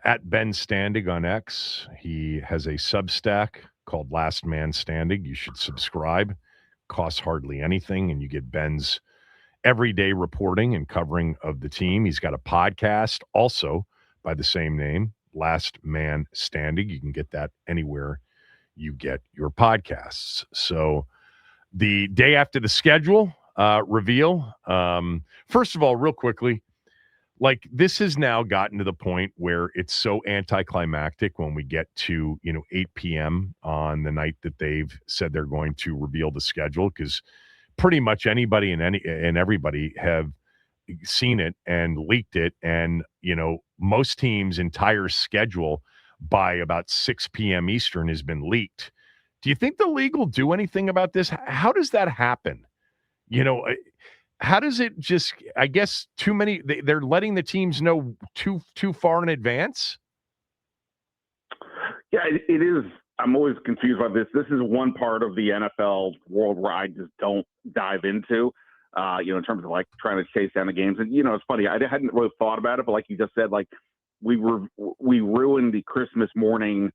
at Ben Standig on X. He has a Substack called Last Man Standig. You should subscribe. Costs hardly anything, and you get Ben's everyday reporting and covering of the team. He's got a podcast also by the same name, Last Man Standig. You can get that anywhere you get your podcasts. So the day after the schedule reveal, first of all, real quickly, like this has now gotten to the point where it's so anticlimactic when we get to 8 p.m. on the night that they've said they're going to reveal the schedule, because pretty much anybody and everybody have seen it and leaked it, and most teams' entire schedule by about 6 p.m. Eastern has been leaked. Do you think the league will do anything about this? How does that happen? How does it just, I guess too many, they're letting the teams know too far in advance? Yeah, it is. I'm always confused by this. This is one part of the NFL world where I just don't dive into, in terms of like trying to chase down the games. And, it's funny. I hadn't really thought about it, but like you just said, like we ruined the Christmas morning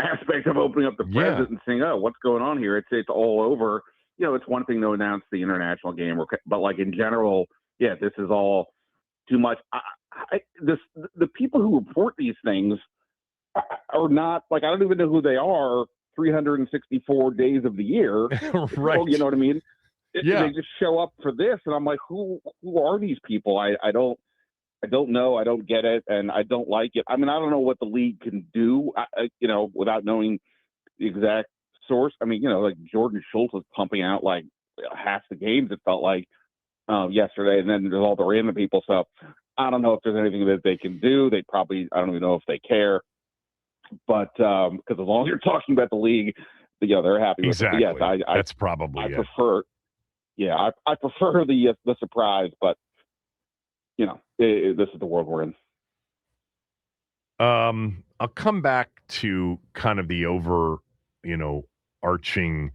aspect of opening up the present and saying, oh, what's going on here? It's all over. It's one thing to announce the international game, but like in general, this is all too much. The people who report these things are not, like, I don't even know who they are 364 days of the year. Right. You know what I mean? Yeah. They just show up for this, and I'm like, who are these people? I don't know. I don't get it, and I don't like it. I mean, I don't know what the league can do, without knowing the exact source. I mean, like Jordan Schultz was pumping out like half the games, it felt like, yesterday, and then there's all the random people. So I don't know if there's anything that they can do. I don't even know if they care. But because as long as you're talking about the league, they're happy with exactly. it. But yes, that's probably it. Prefer. Yeah, I prefer the surprise, but this is the world we're in. I'll come back to kind of the arching.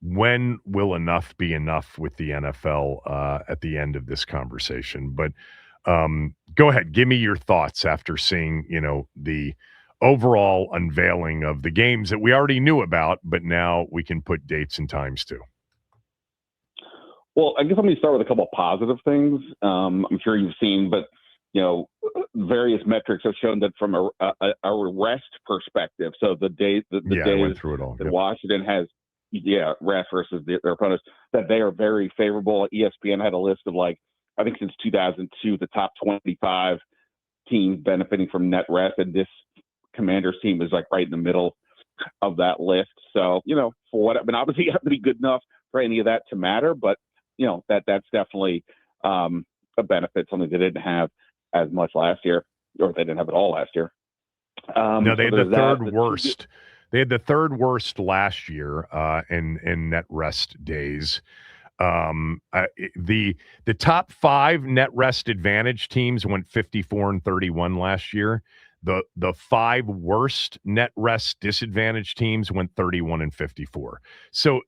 When will enough be enough with the NFL at the end of this conversation? But go ahead, give me your thoughts after seeing the overall unveiling of the games that we already knew about, but now we can put dates and times to. Well, I guess let me start with a couple of positive things. I'm sure you've seen, but various metrics have shown that from a rest perspective. So the days I went through it all. That Washington has, rest versus their opponents, that they are very favorable. ESPN had a list of, like, I think since 2002, the top 25 teams benefiting from net rest, and this Commanders team is like right in the middle of that list. So, obviously you have to be good enough for any of that to matter, but that's definitely a benefit, something they didn't have as much last year, or they didn't have it all last year. No, they had the third worst. They had the third worst last year in net rest days. The top 5 net rest advantage teams went 54-31 last year. The 5 worst net rest disadvantage teams went 31-54. So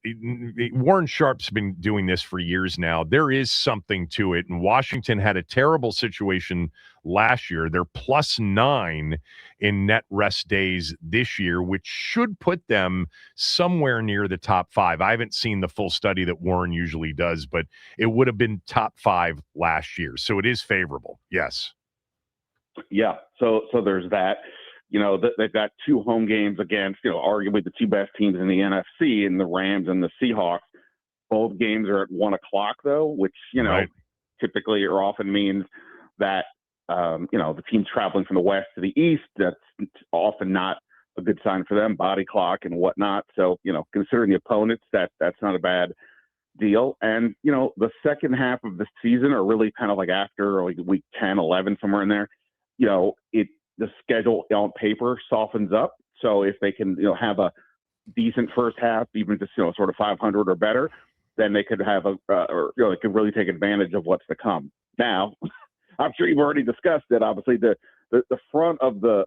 Warren Sharp's been doing this for years now. There is something to it. And Washington had a terrible situation last year. They're +9 in net rest days this year, which should put them somewhere near the top 5. I haven't seen the full study that Warren usually does, but it would have been top 5 last year. So it is favorable. Yes. Yeah, so there's that. They've got 2 home games against, arguably the 2 best teams in the NFC, in the Rams and the Seahawks. Both games are at 1:00 though, which right. typically or often means that the team's traveling from the west to the east. That's often not a good sign for them, body clock and whatnot. So considering the opponents, that's not a bad deal. And the second half of the season, are really kind of like after like week 10, 11, somewhere in there. The schedule on paper softens up. So if they can, have a decent first half, even just, sort of 500 or better, then they could have they could really take advantage of what's to come. Now, I'm sure you've already discussed it. Obviously, the front of the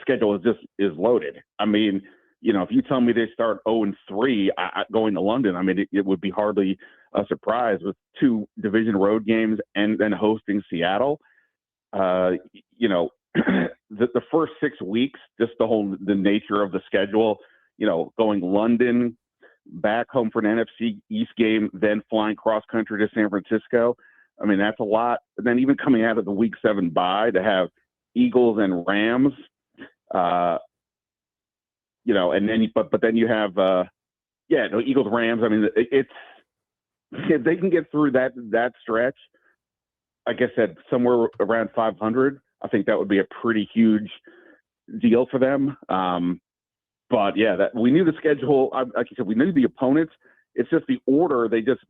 schedule is loaded. I mean, if you tell me they start 0-3 going to London, I mean, it would be hardly a surprise with 2 division road games and then hosting Seattle. you know, the first 6 weeks, just the nature of the schedule, you know, going London, back home for an NFC East game, then flying cross country to San Francisco. I mean, that's a lot. And then even coming out of the Week 7 bye to have Eagles and Rams, you know, and then but then you have Eagles Rams. I mean, it's if they can get through that stretch, like I said, somewhere around 500, I think that would be a pretty huge deal for them. But yeah, that we knew the schedule. Like you said, we knew the opponents. It's just the order. They just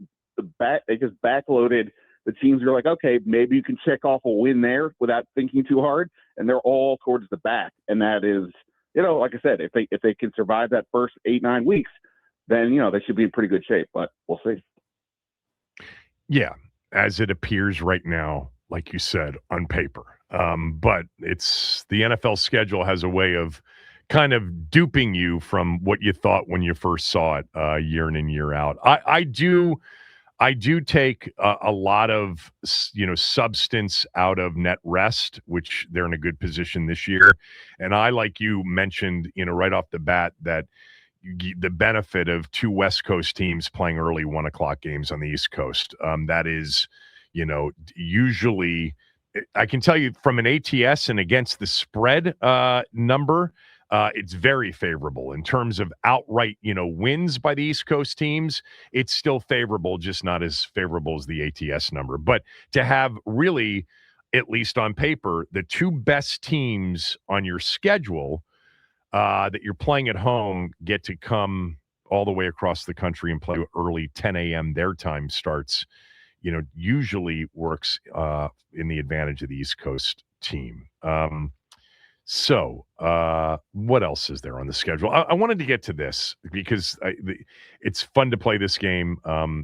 backloaded the teams. You're like, okay, maybe you can check off a win there without thinking too hard, and they're all towards the back. And that is, you know, like I said, if they can survive that first 8-9 weeks, then you know they should be in pretty good shape. But we'll see. Yeah, as it appears right now, like you said, on paper. But it's the NFL schedule has a way of kind of duping you from what you thought when you first saw it year in and year out. I do take a lot of, you know, substance out of net rest, which they're in a good position this year. And I, like you mentioned, you know, right off the bat, that the benefit of two West Coast teams playing early 1 o'clock games on the East Coast. That is, you know, usually I can tell you from an ATS and against the spread number, it's very favorable in terms of outright, you know, wins by the East Coast teams. It's still favorable, just not as favorable as the ATS number. But to have really, at least on paper, the two best teams on your schedule that you're playing at home get to come all the way across the country and play early 10 a.m. their time starts, you know, usually works in the advantage of the East Coast team. So what else is there on the schedule? I wanted to get to this because it's fun to play this game,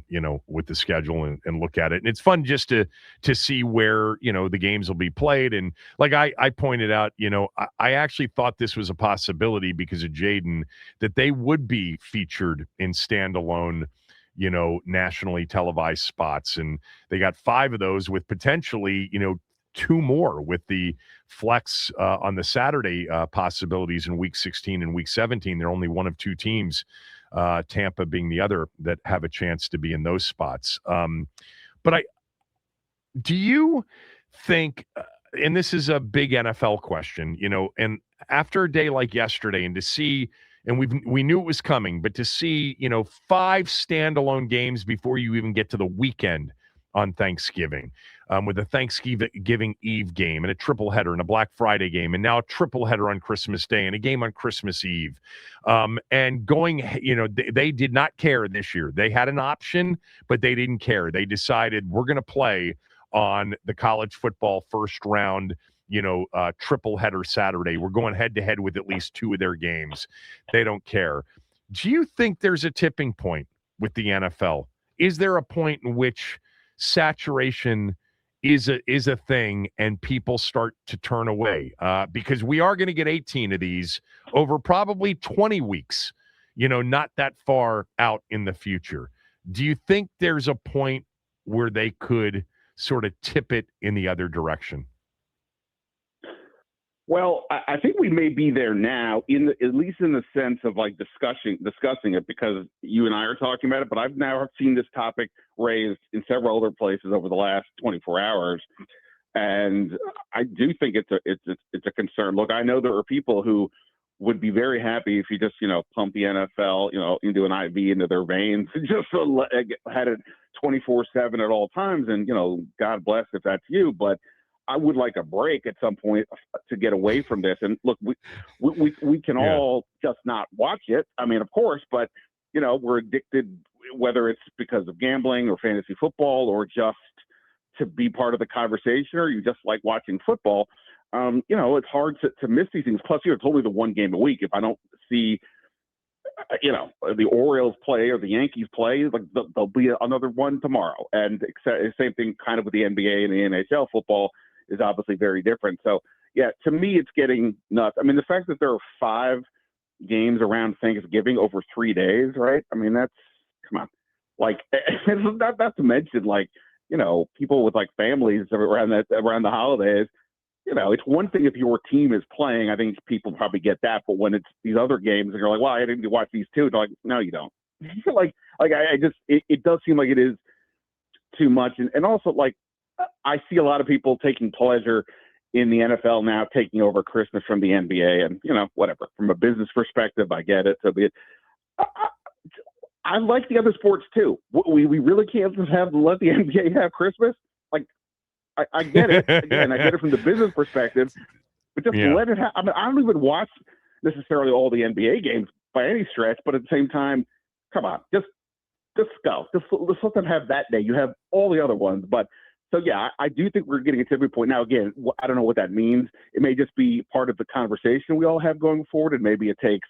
you know, with the schedule and look at it. And it's fun just to see where, you know, the games will be played. And like I pointed out, you know, I actually thought this was a possibility because of Jaden, that they would be featured in standalone, you know, nationally televised spots. And they got 5 of those with potentially, you know, 2 more with the flex on the Saturday possibilities in Week 16 and Week 17. They're only one of 2 teams, Tampa being the other, that have a chance to be in those spots. But do you think, and this is a big NFL question, you know, and after a day like yesterday, and to see, and we knew it was coming, but to see, you know, 5 standalone games before you even get to the weekend on Thanksgiving, with a Thanksgiving Eve game and a triple header and a Black Friday game, and now a triple header on Christmas Day and a game on Christmas Eve. And going, you know, they did not care this year. They had an option, but they didn't care. They decided we're going to play on the college football first round, you know, triple header Saturday. We're going head to head with at least 2 of their games. They don't care. Do you think there's a tipping point with the NFL? Is there a point in which saturation is a thing and people start to turn away? Because we are going to get 18 of these over probably 20 weeks, you know, not that far out in the future. Do you think there's a point where they could sort of tip it in the other direction? Well, I think we may be there now, at least in the sense of like discussing it, because you and I are talking about it. But I've now seen this topic raised in several other places over the last 24 hours, and I do think it's a concern. Look, I know there are people who would be very happy if you just, you know, pump the NFL, you know, into an IV into their veins, just had it 24/7 at all times, and you know, God bless if that's you, but I would like a break at some point to get away from this. And look, we can all just not watch it. I mean, of course, but you know, we're addicted, whether it's because of gambling or fantasy football or just to be part of the conversation, or you just like watching football. You know, it's hard to miss these things. Plus, it's only the one game a week. If I don't see, you know, the Orioles play or the Yankees play, like there'll be another one tomorrow. And same thing kind of with the NBA and the NHL. Football is obviously very different. So, yeah, to me, it's getting nuts. I mean, the fact that there are 5 games around Thanksgiving over 3 days, right? I mean, come on. Like, not to mention, like, you know, people with like families around the holidays. it's one thing if your team is playing. I think people probably get that. But when it's these other games and you're like, well, I didn't watch these two. They're like, no, you don't. I just, it does seem like it is too much. And also, like, I see a lot of people taking pleasure in the NFL now taking over Christmas from the NBA, and whatever. From a business perspective, I get it. So be it. I like the other sports too. We really can't just let the NBA have Christmas. Like, I get it. Again, I get it from the business perspective, but just let it I mean, I don't even watch necessarily all the NBA games by any stretch, but at the same time, come on, just go. Just let them have that day. You have all the other ones, but. So, yeah, I do think we're getting a tipping point. Now, again, I don't know what that means. It may just be part of the conversation we all have going forward, and maybe it takes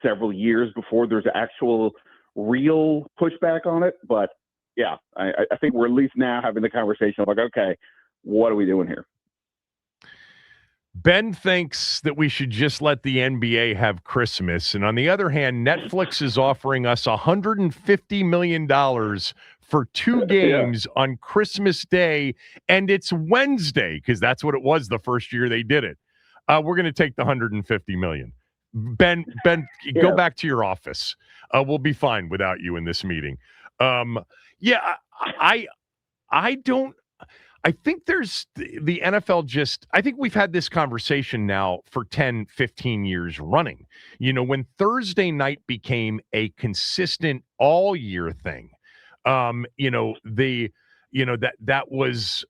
several years before there's actual real pushback on it. But, yeah, I think we're at least now having the conversation of like, okay, what are we doing here? Ben thinks that we should just let the NBA have Christmas. And on the other hand, Netflix is offering us $150 million for 2 games on Christmas Day, and it's Wednesday, because that's what it was the first year they did it. We're going to take the $150 million. Ben, go back to your office. We'll be fine without you in this meeting. I think there's the NFL I think we've had this conversation now for 10, 15 years running. When Thursday night became a consistent all year thing, that was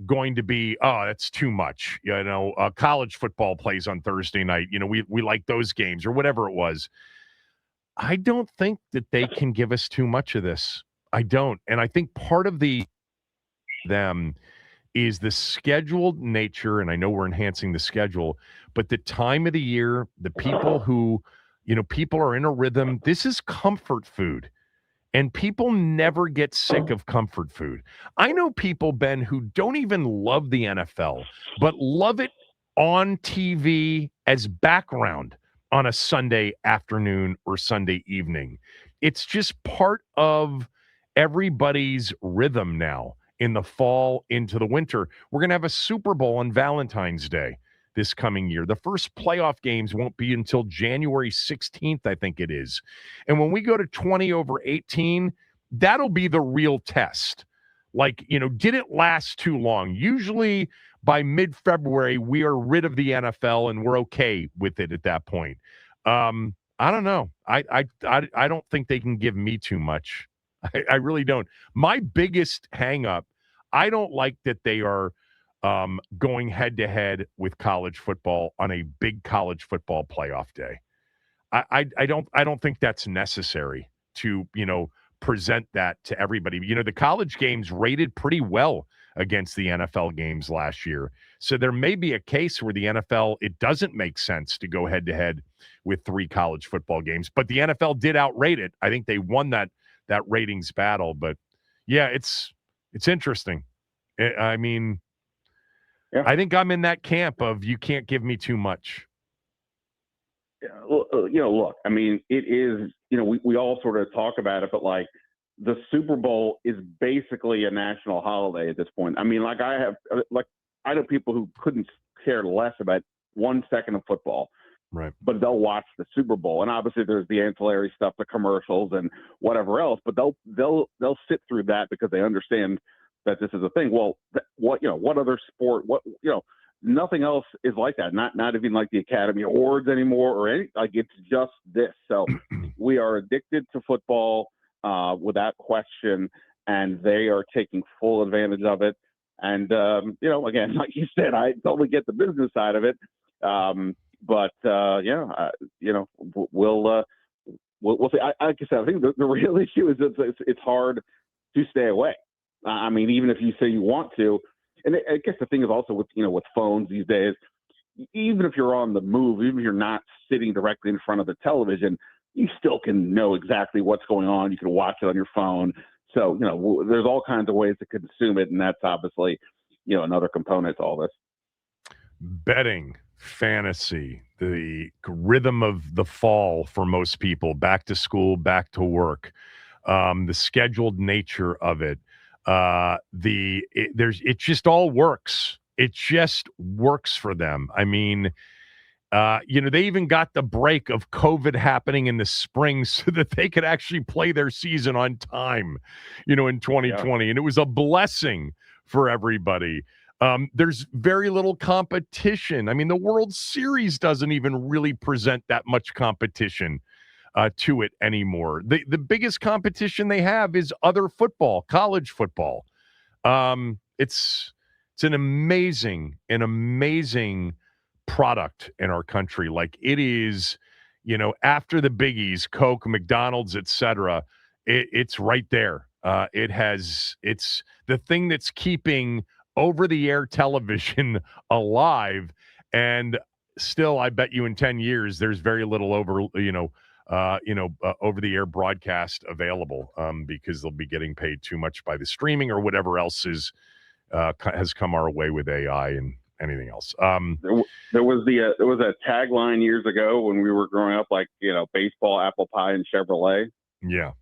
going to be, that's too much. College football plays on Thursday night. We like those games or whatever it was. I don't think that they can give us too much of this. I don't. And I think part of them is the scheduled nature, and I know we're enhancing the schedule, but the time of the year, the people who, people are in a rhythm. This is comfort food, and people never get sick of comfort food. I know people, Ben, who don't even love the NFL, but love it on TV as background on a Sunday afternoon or Sunday evening. It's just part of everybody's rhythm now. In the fall into the winter, we're going to have a Super Bowl on Valentine's Day this coming year. The first playoff games won't be until January 16th, I think it is. And when we go to 20/18, that'll be the real test. Like, did it last too long? Usually by mid-February, we are rid of the NFL and we're okay with it at that point. I don't know. I don't think they can give me too much. I really don't. My biggest hang-up, I don't like that they are going head-to-head with college football on a big college football playoff day. I don't think that's necessary to, present that to everybody. The college games rated pretty well against the NFL games last year. So there may be a case where the NFL, it doesn't make sense to go head-to-head with 3 college football games. But the NFL did outrate it. I think they won that ratings battle. But yeah, it's interesting. I mean, I think I'm in that camp of you can't give me too much. Look, I mean, it is, we all sort of talk about it, but like the Super Bowl is basically a national holiday at this point. I mean, I know people who couldn't care less about 1 second of football. Right. But they'll watch the Super Bowl, and obviously there's the ancillary stuff, the commercials and whatever else. But they'll sit through that because they understand that this is a thing. Well, what other sport? Nothing else is like that. Not even like the Academy Awards anymore, or any. Like, it's just this. So we are addicted to football without question, and they are taking full advantage of it. And again, like you said, I totally get the business side of it. But we'll see. Like I said, I think the real issue is it's hard to stay away. I mean, even if you say you want to, and I guess the thing is also with phones these days, even if you're on the move, even if you're not sitting directly in front of the television, you still can know exactly what's going on. You can watch it on your phone. So there's all kinds of ways to consume it, and that's obviously another component to all this. Betting. Fantasy, the rhythm of the fall for most people, back to school, back to work, the scheduled nature of it, it just all works It just works for them. I mean, they even got the break of COVID happening in the spring so that they could actually play their season on time, in 2020. Yeah. And it was a blessing for everybody. There's very little competition. I mean, the World Series doesn't even really present that much competition to it anymore. The biggest competition they have is other football, college football. It's an amazing product in our country. Like, it is, after the biggies, Coke, McDonald's, etc. It's right there. It's the thing that's keeping over-the-air television alive. And still, I bet you in 10 years, there's very little over-the-air broadcast available because they'll be getting paid too much by the streaming or whatever else has come our way with AI and anything else. There was a tagline years ago when we were growing up, like, baseball, apple pie, and Chevrolet. Yeah.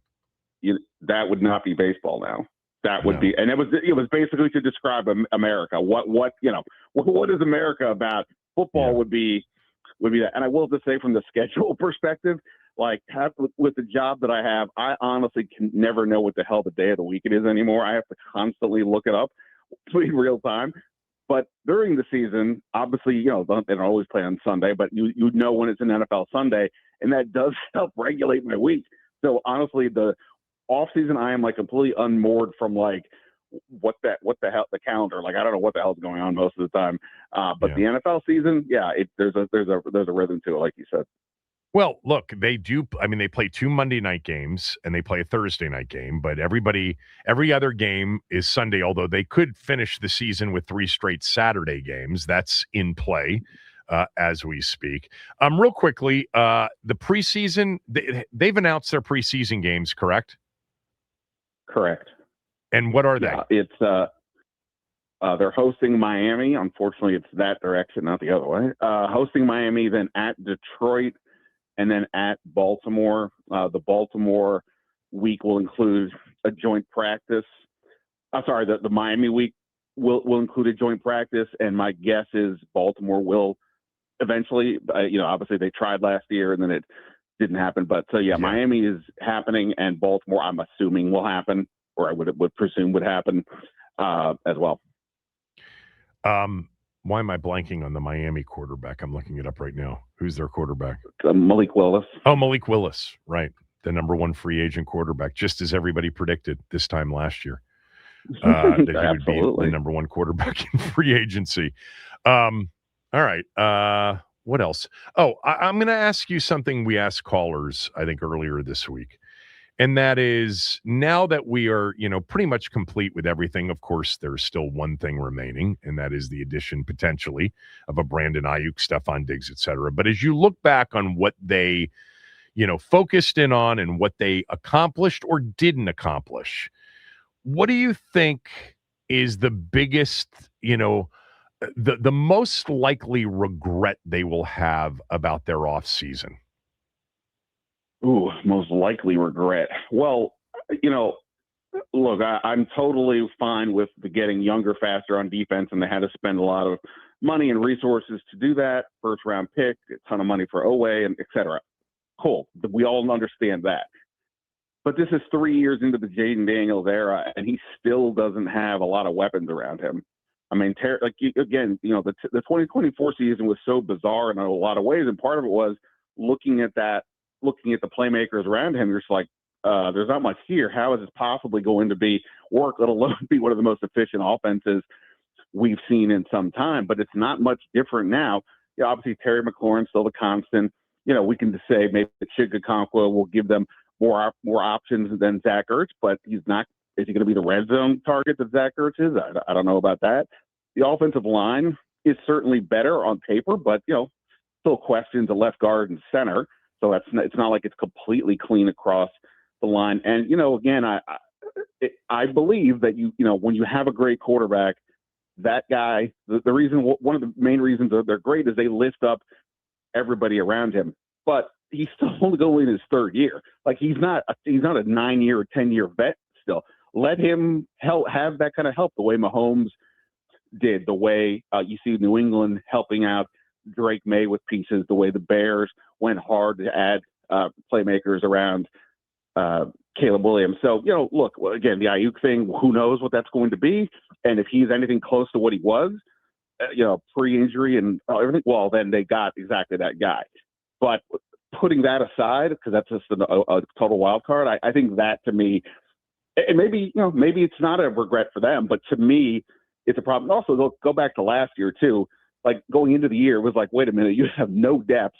That would not be baseball now. That would be, and it was basically to describe America. What is America about? Football would be that. And I will just say, from the schedule perspective, like, with the job that I have, I honestly can never know what the hell the day of the week it is anymore. I have to constantly look it up in real time. But during the season, obviously, they don't always play on Sunday, but you know when it's an NFL Sunday, and that does help regulate my week. So honestly, the off season, I am like completely unmoored from like what the hell, the calendar. Like, I don't know what the hell's going on most of the time. But the NFL season, there's a rhythm to it, like you said. Well, look, they do. I mean, they play 2 Monday night games and they play a Thursday night game, but every other game is Sunday, although they could finish the season with 3 straight Saturday games. That's in play as we speak. Real quickly, the preseason, they've announced their preseason games, correct? Correct. And what are they? It's they're hosting Miami. Unfortunately, it's that direction, not the other way. Hosting Miami, then at Detroit, and then at Baltimore. The Baltimore week will include a joint practice. I'm sorry, the Miami week will include a joint practice, and my guess is Baltimore will eventually. Obviously they tried last year and then it didn't happen. But Miami is happening, and Baltimore, I'm assuming, will happen, or I would presume would happen as well. Why am I blanking on the Miami quarterback? I'm looking it up right now. Who's their quarterback? Malik Willis. Oh, Malik Willis, right. The number 1 free agent quarterback, just as everybody predicted this time last year. That he would be the number 1 quarterback in free agency. All right. What else? Oh, I'm going to ask you something we asked callers, I think, earlier this week. And that is, now that we are, pretty much complete with everything, of course, there's still one thing remaining, and that is the addition, potentially, of a Brandon Ayuk, Stephon Diggs, et cetera. But as you look back on what they, focused in on and what they accomplished or didn't accomplish, what do you think is the biggest, the most likely regret they will have about their offseason? Ooh, most likely regret. Well, look, I'm totally fine with the getting younger faster on defense, and they had to spend a lot of money and resources to do that. First round pick, a ton of money for Owe, and et cetera. Cool. We all understand that. But this is 3 years into the Jaden Daniels era, and he still doesn't have a lot of weapons around him. I mean, the 2024 season was so bizarre in a lot of ways, and part of it was looking at the playmakers around him. You're just like, there's not much here. How is this possibly going to work, let alone be one of the most efficient offenses we've seen in some time? But it's not much different now. Obviously, Terry McLaurin's still the constant. We can just say maybe Chigga-Conquo will give them more options than Zach Ertz, but he's not. Is he going to be the red zone target that Zach Ertz is? I don't know about that. The offensive line is certainly better on paper, but still questions the left guard and center. So it's not like it's completely clean across the line. And again, I believe that when you have a great quarterback, that guy, the reason, one of the main reasons they're great is they lift up everybody around him. But he's still only going in his 3rd year. Like, he's not a 9-year or 10-year vet still. Let him have that kind of help, the way Mahomes did, the way you see New England helping out Drake May with pieces, the way the Bears went hard to add playmakers around Caleb Williams. So, look, again, the Ayuk thing, who knows what that's going to be. And if he's anything close to what he was, pre-injury and everything, well, then they got exactly that guy. But putting that aside, because that's just a total wild card, I think that, to me, and maybe it's not a regret for them, but to me, it's a problem. Also, go back to last year, too. Like, going into the year, it was like, wait a minute, you have no depth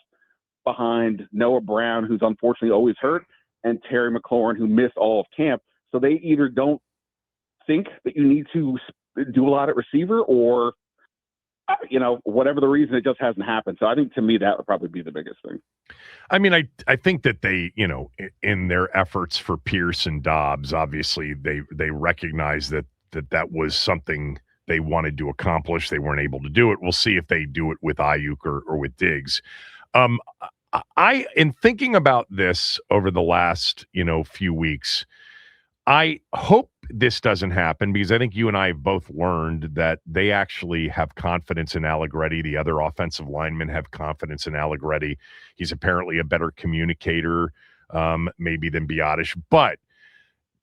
behind Noah Brown, who's unfortunately always hurt, and Terry McLaurin, who missed all of camp. So they either don't think that you need to do a lot at receiver, or, whatever the reason, it just hasn't happened. So I think, to me, that would probably be the biggest thing. I mean, I think that they, in their efforts for Pierce and Dobbs, obviously they recognize that was something they wanted to accomplish. They weren't able to do it. We'll see if they do it with Ayuk or with Diggs. In thinking about this over the last, few weeks, I hope this doesn't happen, because I think you and I have both learned that they actually have confidence in Allegretti. The other offensive linemen have confidence in Allegretti. He's apparently a better communicator, maybe, than Biotish. But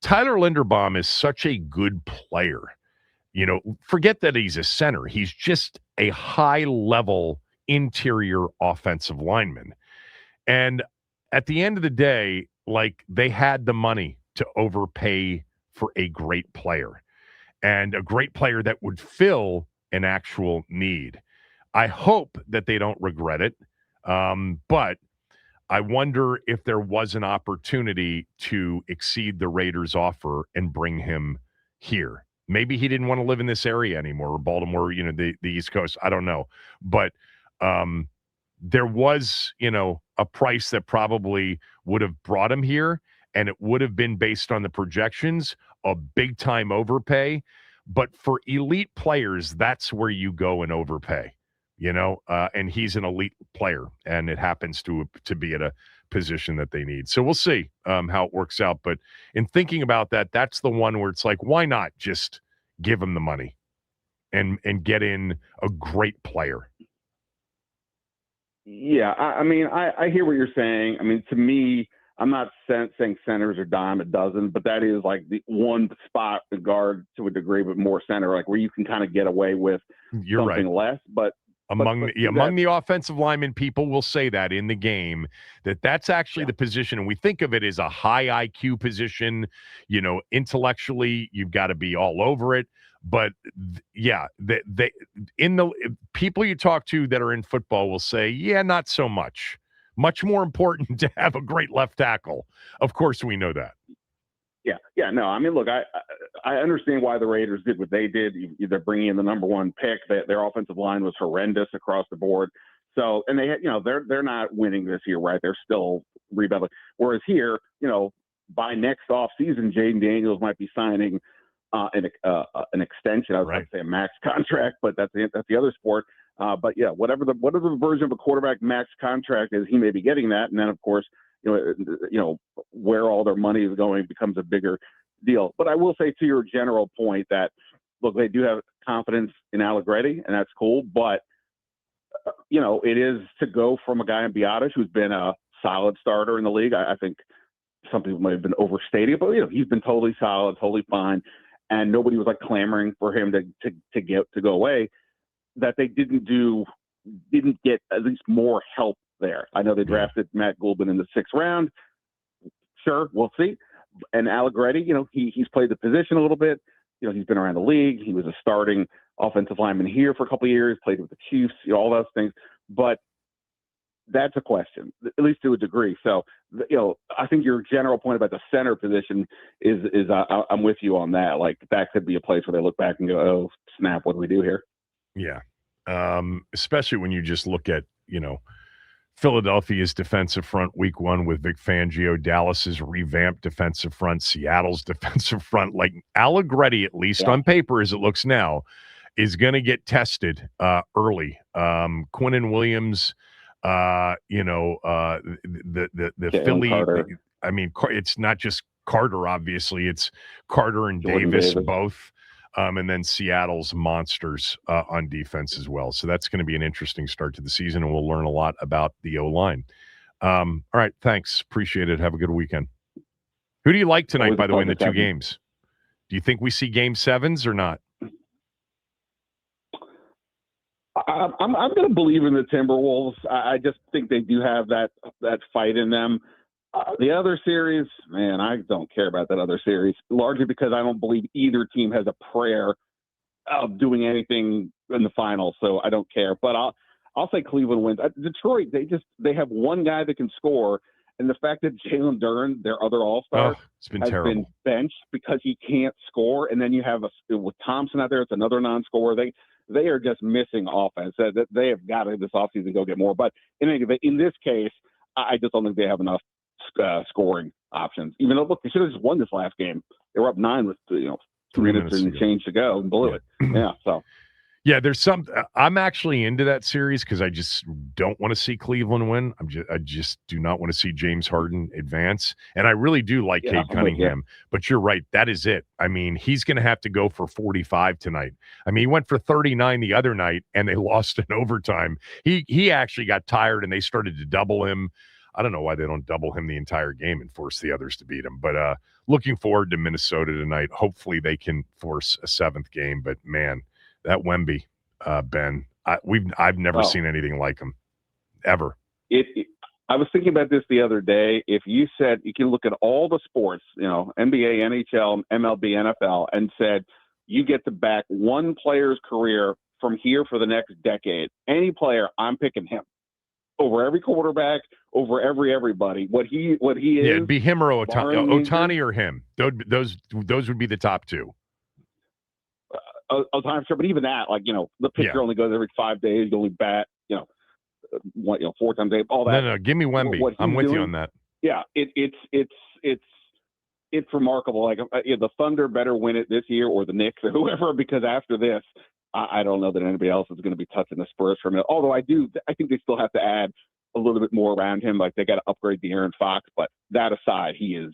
Tyler Linderbaum is such a good player. Forget that he's a center. He's just a high-level interior offensive lineman. And at the end of the day, like, they had the money to overpay for a great player, and a great player that would fill an actual need. I hope that they don't regret it, but I wonder if there was an opportunity to exceed the Raiders' offer and bring him here. Maybe he didn't want to live in this area anymore, or Baltimore, the East Coast. I don't know. But there was, a price that probably would have brought him here, and it would have been, based on the projections, a big-time overpay. But for elite players, that's where you go and overpay, and he's an elite player, and it happens to be at a position that they need. So we'll see how it works out. But in thinking about that, that's the one where it's like, why not just give him the money and get in a great player? Yeah, I mean, I hear what you're saying. I mean, to me, I'm not saying centers are dime a dozen, but that is like the one spot, the guard to a degree, but more center, like where you can kind of get away with something less. But among the offensive linemen, people will say that in the game, that's actually the position, and we think of it as a high IQ position. Intellectually, you've got to be all over it. But they in the people you talk to that are in football will say, not so much. Much more important to have a great left tackle. Of course, we know that. Yeah. No, I mean, look, I understand why the Raiders did what they did. They're bringing in the number one pick. Their offensive line was horrendous across the board. So, and they had, they're not winning this year, right? They're still rebuilding. Whereas here, by next offseason, Jaden Daniels might be signing an extension. I was going to say a max contract, but that's the other sport. But yeah, whatever the version of a quarterback max contract is, he may be getting that. And then, of course, where all their money is going becomes a bigger deal. But I will say, to your general point, that, look, they do have confidence in Allegretti, and that's cool. But, it is to go from a guy in Biotish who's been a solid starter in the league. I think some people might have been overstating it, but, he's been totally solid, totally fine. And nobody was like clamoring for him to go away. That they didn't get at least more help there. I know they drafted Matt Goldman in the 6th round. Sure, we'll see. And Allegretti, he's played the position a little bit. He's been around the league. He was a starting offensive lineman here for a couple of years, played with the Chiefs, all those things. But that's a question, at least to a degree. So, I think your general point about the center position is I'm with you on that. Like, that could be a place where they look back and go, oh, snap, what do we do here? Yeah. Especially when you just look at, Philadelphia's defensive front week 1 with Vic Fangio, Dallas's revamped defensive front, Seattle's defensive front. Like, Allegretti, at least on paper as it looks now, is going to get tested early. Quinnen Williams, the Philly. I mean, it's not just Carter, obviously. It's Carter and Davis both. And then Seattle's monsters on defense as well. So that's going to be an interesting start to the season, and we'll learn a lot about the O-line. All right, thanks. Appreciate it. Have a good weekend. Who do you like tonight, by the way, in the two games? Do you think we see game sevens or not? I'm going to believe in the Timberwolves. I just think they do have that fight in them. The other series, man, I don't care about that other series, largely because I don't believe either team has a prayer of doing anything in the finals, so I don't care. But I'll say Cleveland wins. Detroit, they have one guy that can score, and the fact that Jalen Duren, their other All-Star, has been benched because he can't score, and then you have with Thompson out there, it's another non-scorer. They are just missing offense. They have got to this offseason go get more. But in this case, I just don't think they have enough scoring options. Even though, look, they should have just won this last game. They were up 9 with 3 minutes and change to go and blew it. Yeah, so. Yeah, there's some. I'm actually into that series because I just don't want to see Cleveland win. I just do not want to see James Harden advance, and I really do like Cade Cunningham. But you're right, that is it. I mean, he's going to have to go for 45 tonight. I mean, he went for 39 the other night, and they lost in overtime. He actually got tired, and they started to double him. I don't know why they don't double him the entire game and force the others to beat him. But looking forward to Minnesota tonight. Hopefully, they can force a 7th game. But man. That Wemby, Ben, I've never seen anything like him, ever. I was thinking about this the other day. If you said you can look at all the sports, NBA, NHL, MLB, NFL, and said you get to back one player's career from here for the next decade, any player, I'm picking him over every quarterback, over everybody. What he is. Yeah, it'd be him or Ohtani or him. Those would be the top two. Time sure, but even that, the pitcher only goes every 5 days. You only bat, 4 times a day. All that. No, give me Wemby. I'm with you on that. Yeah, it's remarkable. The Thunder better win it this year, or the Knicks, or whoever, because after this, I don't know that anybody else is going to be touching the Spurs from it. Although I think they still have to add a little bit more around him. Like they got to upgrade the Aaron Fox, but that aside, he's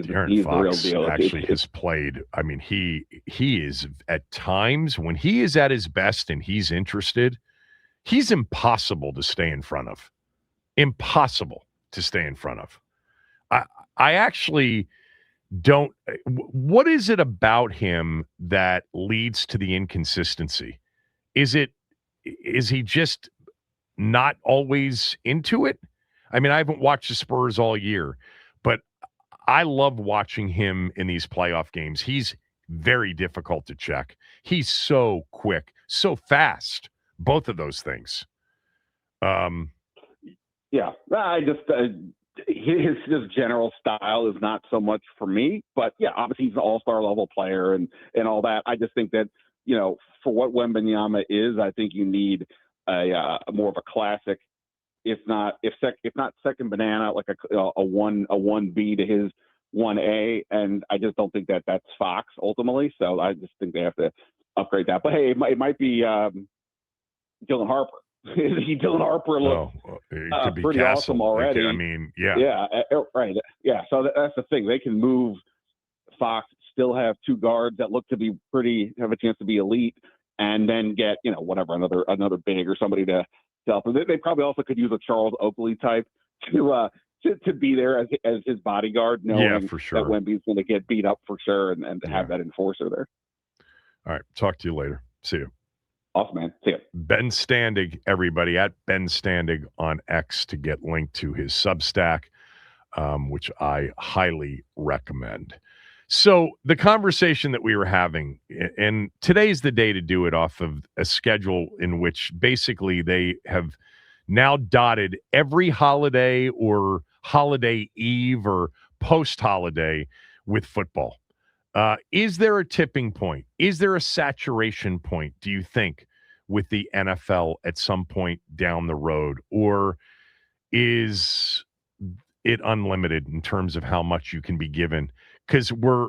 Aaron Fox the real deal. Actually has played. I mean, he is at times when he is at his best and he's interested, he's impossible to stay in front of. Impossible to stay in front of. I actually don't. What is it about him that leads to the inconsistency? Is he just not always into it? I mean, I haven't watched the Spurs all year, but I love watching him in these playoff games. He's very difficult to check. He's so quick, so fast. Both of those things. Yeah, I just his general style is not so much for me. But yeah, obviously he's an all-star level player and all that. I just think that for what wtem-am is, I think you need a more of a classic. If not second banana, like a 1B to his 1A, and I just don't think that's Fox ultimately. So I just think they have to upgrade that. But hey, it might be Dylan Harper. Dylan Harper looks pretty awesome already. I mean, yeah, right, yeah. So that's the thing. They can move Fox, still have 2 guards that look to be have a chance to be elite, and then get another big or somebody to help. They probably also could use a Charles Oakley type to be there as his bodyguard, knowing for sure that Wemby's going to get beat up for sure, and to have that enforcer there. All right, talk to you later. See you. Awesome, man. See you. Ben Standig, everybody, at Ben Standig on X to get linked to his Substack, which I highly recommend. So the conversation that we were having, and today's the day to do it off of a schedule in which basically they have now dotted every holiday or holiday eve or post-holiday with football. Is there a tipping point? Is there a saturation point, do you think, with the NFL at some point down the road? Or is it unlimited in terms of how much you can be given? Because we're,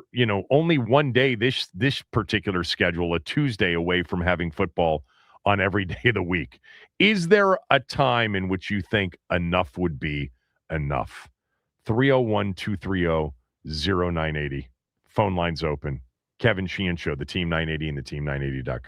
only one day this particular schedule, a Tuesday, away from having football on every day of the week. Is there a time in which you think enough would be enough? 301-230-0980. Phone lines open. Kevin Sheehan Show, the Team 980 and the team980.com.